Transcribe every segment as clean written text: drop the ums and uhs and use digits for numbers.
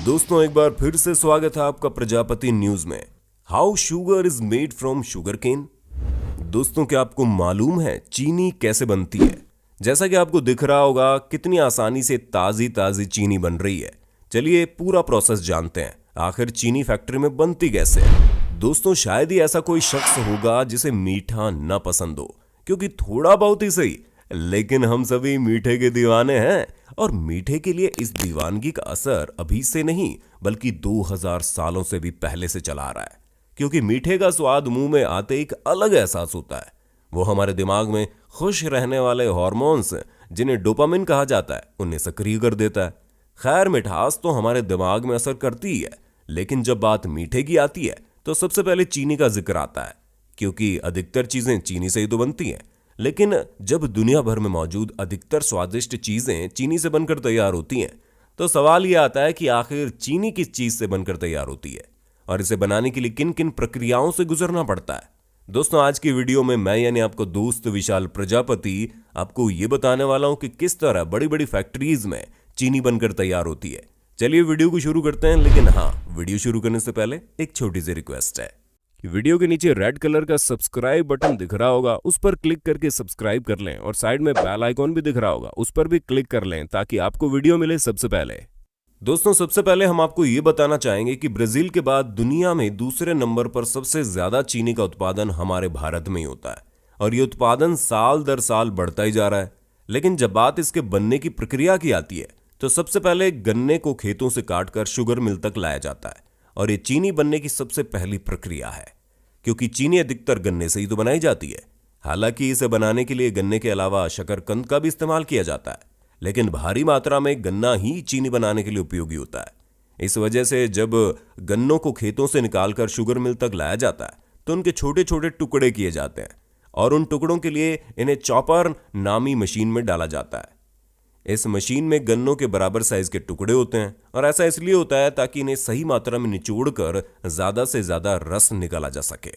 दोस्तों एक बार फिर से स्वागत है आपका प्रजापति न्यूज में। How sugar is made from sugar cane. दोस्तों क्या आपको मालूम है चीनी कैसे बनती है? जैसा कि आपको दिख रहा होगा कितनी आसानी से ताजी ताजी चीनी बन रही है। चलिए पूरा प्रोसेस जानते हैं, आखिर चीनी फैक्ट्री में बनती कैसे है। दोस्तों शायद ही ऐसा कोई शख्स होगा जिसे मीठा न पसंद हो, क्योंकि थोड़ा बहुत ही सही लेकिन हम सभी मीठे के दीवाने हैं। और मीठे के लिए इस दीवानगी का असर अभी से नहीं बल्कि 2000 सालों से भी पहले से चला आ रहा है। क्योंकि मीठे का स्वाद मुंह में आते एक अलग एहसास होता है। वो हमारे दिमाग में खुश रहने वाले हार्मोन्स जिन्हें डोपामिन कहा जाता है उन्हें सक्रिय कर देता है। खैर मिठास तो हमारे दिमाग में असर करती ही है, लेकिन जब बात मीठे की आती है तो सबसे पहले चीनी का जिक्र आता है, क्योंकि अधिकतर चीजें चीनी से ही तो बनती हैं। लेकिन जब दुनिया भर में मौजूद अधिकतर स्वादिष्ट चीजें चीनी से बनकर तैयार होती हैं, तो सवाल यह आता है कि आखिर चीनी किस चीज से बनकर तैयार होती है और इसे बनाने के लिए किन किन प्रक्रियाओं से गुजरना पड़ता है। दोस्तों आज की वीडियो में मैं यानी आपको दोस्त विशाल प्रजापति आपको ये बताने वाला हूं कि किस तरह बड़ी बड़ी फैक्ट्रीज में चीनी बनकर तैयार होती है। चलिए वीडियो को शुरू करते हैं, लेकिन हाँ वीडियो शुरू करने से पहले एक छोटी सी रिक्वेस्ट है कि वीडियो के नीचे रेड कलर का सब्सक्राइब बटन दिख रहा होगा, उस पर क्लिक करके सब्सक्राइब कर लें और साइड में बेल आइकॉन भी दिख रहा होगा, उस पर भी क्लिक कर लें ताकि आपको वीडियो मिले सबसे पहले। दोस्तों सबसे पहले हम आपको ये बताना चाहेंगे कि ब्राजील के बाद दुनिया में दूसरे नंबर पर सबसे ज्यादा चीनी का उत्पादन हमारे भारत में ही होता है और ये उत्पादन साल दर साल बढ़ता ही जा रहा है। लेकिन जब बात इसके बनने की प्रक्रिया की आती है तो सबसे पहले गन्ने को खेतों से काटकर शुगर मिल तक लाया जाता है और ये चीनी बनने की सबसे पहली प्रक्रिया है, क्योंकि चीनी अधिकतर गन्ने से ही तो बनाई जाती है। हालांकि इसे बनाने के लिए गन्ने के अलावा शकरकंद का भी इस्तेमाल किया जाता है, लेकिन भारी मात्रा में गन्ना ही चीनी बनाने के लिए उपयोगी होता है। इस वजह से जब गन्नों को खेतों से निकालकर शुगर मिल तक लाया जाता है तो उनके छोटे छोटे टुकड़े किए जाते हैं और उन टुकड़ों के लिए इन्हें चॉपर नामी मशीन में डाला जाता है। इस मशीन में गन्नों के बराबर साइज के टुकड़े होते हैं और ऐसा इसलिए होता है ताकि इन्हें सही मात्रा में निचोड़कर ज्यादा से ज्यादा रस निकाला जा सके।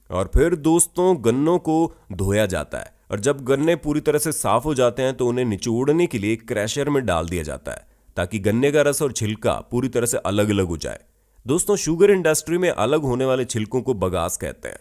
और फिर दोस्तों गन्नों को धोया जाता है और जब गन्ने पूरी तरह से साफ हो जाते हैं तो उन्हें निचोड़ने के लिए क्रैशर में डाल दिया जाता है ताकि गन्ने का रस और छिलका पूरी तरह से अलग अलग हो जाए। दोस्तों शुगर इंडस्ट्री में अलग होने वाले छिलकों को बगास कहते हैं,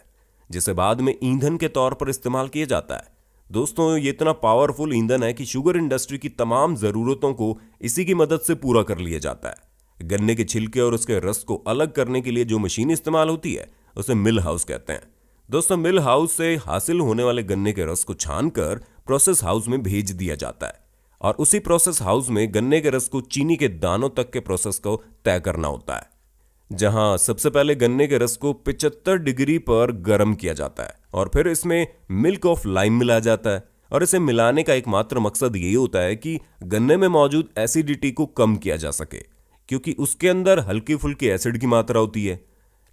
जिसे बाद में ईंधन के तौर पर इस्तेमाल किया जाता है। दोस्तों ये इतना पावरफुल ईंधन है कि शुगर इंडस्ट्री की तमाम जरूरतों को इसी की मदद से पूरा कर लिया जाता है। गन्ने के छिलके और उसके रस को अलग करने के लिए जो मशीन इस्तेमाल होती है उसे मिल हाउस कहते हैं। दोस्तों मिल हाउस से हासिल होने वाले गन्ने के रस को छानकर प्रोसेस हाउस में भेज दिया जाता है और उसी प्रोसेस हाउस में गन्ने के रस को चीनी के दानों तक के प्रोसेस को तय करना होता है, जहां सबसे पहले गन्ने के रस को 75 डिग्री पर गर्म किया जाता है और फिर इसमें मिल्क ऑफ लाइम मिलाया जाता है। और इसे मिलाने का एकमात्र मकसद यही होता है कि गन्ने में मौजूद एसिडिटी को कम किया जा सके, क्योंकि उसके अंदर हल्की फुल्की एसिड की मात्रा होती है।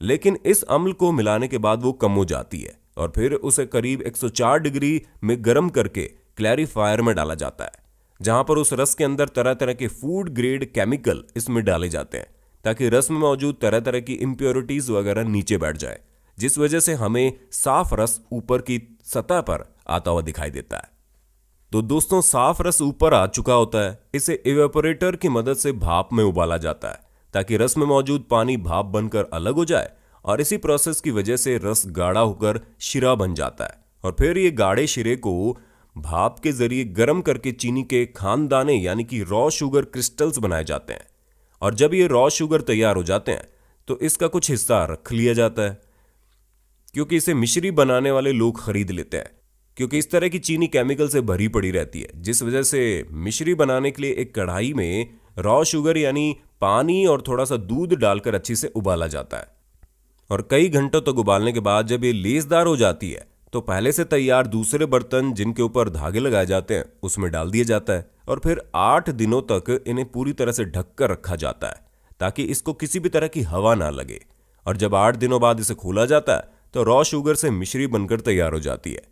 लेकिन इस अम्ल को मिलाने के बाद वो कम हो जाती है और फिर उसे करीब 104 डिग्री में गर्म करके क्लैरिफायर में डाला जाता है, जहां पर उस रस के अंदर तरह तरह के फूड ग्रेड केमिकल इसमें डाले जाते हैं ताकि रस में मौजूद तरह तरह की इंप्योरिटीज वगैरह नीचे बैठ जाए, जिस वजह से हमें साफ रस ऊपर की सतह पर आता हुआ दिखाई देता है। तो दोस्तों साफ रस ऊपर आ चुका होता है, इसे इवेपोरेटर की मदद से भाप में उबाला जाता है ताकि रस में मौजूद पानी भाप बनकर अलग हो जाए और इसी प्रोसेस की वजह से रस गाढ़ा होकर शिरा बन जाता है और फिर ये गाढ़े शिरे को भाप के जरिए गर्म करके चीनी के खानदाने यानी कि रॉ शुगर क्रिस्टल्स बनाए जाते हैं। और जब ये रॉ शुगर तैयार हो जाते हैं तो इसका कुछ हिस्सा रख लिया जाता है, क्योंकि इसे मिश्री बनाने वाले लोग खरीद लेते हैं, क्योंकि इस तरह की चीनी केमिकल से भरी पड़ी रहती है, जिस वजह से मिश्री बनाने के लिए एक कढ़ाई में रॉ शुगर यानी पानी और थोड़ा सा दूध डालकर अच्छी से उबाला जाता है। और कई घंटों तक उबालने के बाद जब ये लेसदार हो जाती है तो पहले से तैयार दूसरे बर्तन जिनके ऊपर धागे लगाए जाते हैं उसमें डाल दिया जाता है और फिर 8 दिनों तक इन्हें पूरी तरह से ढककर रखा जाता है ताकि इसको किसी भी तरह की हवा ना लगे। और जब 8 दिनों बाद इसे खोला जाता है तो रॉ शुगर से मिश्री बनकर तैयार हो जाती है,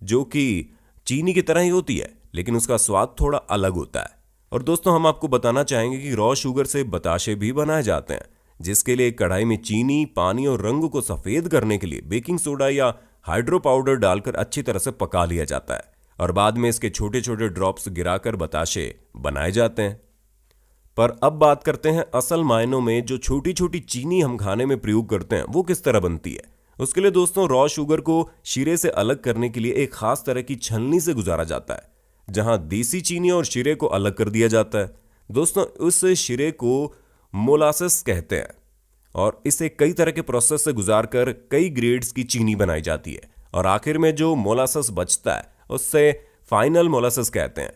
जो कि चीनी की तरह ही होती है, लेकिन उसका स्वाद थोड़ा अलग होता है। और दोस्तों हम आपको बताना चाहेंगे कि रॉ शुगर से बताशे भी बनाए जाते हैं, जिसके लिए कढ़ाई में चीनी, पानी और रंग को सफेद करने के लिए बेकिंग सोडा या हाइड्रो पाउडर डालकर अच्छी तरह से पका लिया जाता है और बाद में इसके छोटे छोटे ड्रॉप्स गिराकर बताशे बनाए जाते हैं। पर अब बात करते हैं असल मायनों में जो छोटी छोटी चीनी हम खाने में प्रयोग करते हैं वो किस तरह बनती है। उसके लिए दोस्तों रॉ शुगर को शीरे से अलग करने के लिए एक खास तरह की छलनी से गुजारा जाता है, जहां देसी चीनी और शीरे को अलग कर दिया जाता है। दोस्तों उस शीरे को मोलासेस कहते हैं और इसे कई तरह के प्रोसेस से गुजार कर कई ग्रेड्स की चीनी बनाई जाती है और आखिर में जो मोलासेस बचता है उससे फाइनल मोलासेस कहते हैं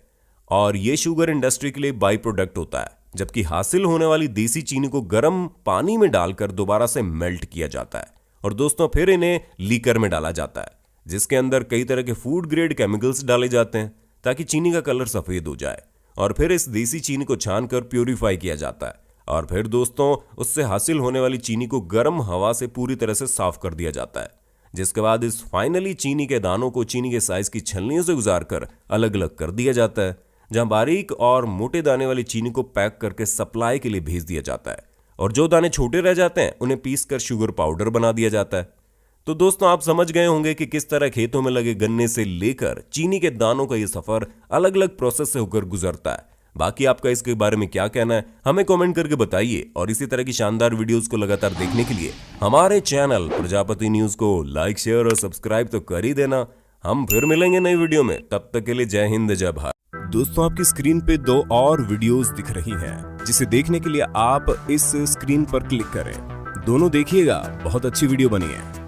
और ये शुगर इंडस्ट्री के लिए बाई प्रोडक्ट होता है, जबकि हासिल होने वाली देसी चीनी को गर्म पानी में डालकर दोबारा से मेल्ट किया जाता है और दोस्तों फिर इन्हें लीकर में डाला जाता है, जिसके अंदर कई तरह के फूड ग्रेड केमिकल्स डाले जाते हैं ताकि चीनी का कलर सफेद हो जाए और फिर इस देसी चीनी को छानकर प्यूरिफाई किया जाता है और फिर दोस्तों उससे हासिल होने वाली चीनी को गर्म हवा से पूरी तरह से साफ कर दिया जाता है, जिसके बाद इस फाइनली चीनी के दानों को चीनी के साइज की छलनियों से गुजारकर अलग अलग कर दिया जाता है, जहां बारीक और मोटे दाने वाली चीनी को पैक करके सप्लाई के लिए भेज दिया जाता है और जो दाने छोटे रह जाते हैं उन्हें पीसकर शुगर पाउडर बना दिया जाता है। तो दोस्तों आप समझ गए होंगे कि किस तरह खेतों में लगे गन्ने से लेकर चीनी के दानों का यह सफर अलग अलग प्रोसेस से होकर गुजरता है। बाकी आपका इसके बारे में क्या कहना है हमें कमेंट करके बताइए और इसी तरह की शानदार वीडियोस को लगातार देखने के लिए हमारे चैनल प्रजापति न्यूज को लाइक शेयर और सब्सक्राइब तो कर ही देना। हम फिर मिलेंगे नई वीडियो में, तब तक के लिए जय हिंद जय भारत। दोस्तों आपकी स्क्रीन पे 2 और वीडियोस दिख रही हैं, जिसे देखने के लिए आप इस स्क्रीन पर क्लिक करें। दोनों देखिएगा, बहुत अच्छी वीडियो बनी है।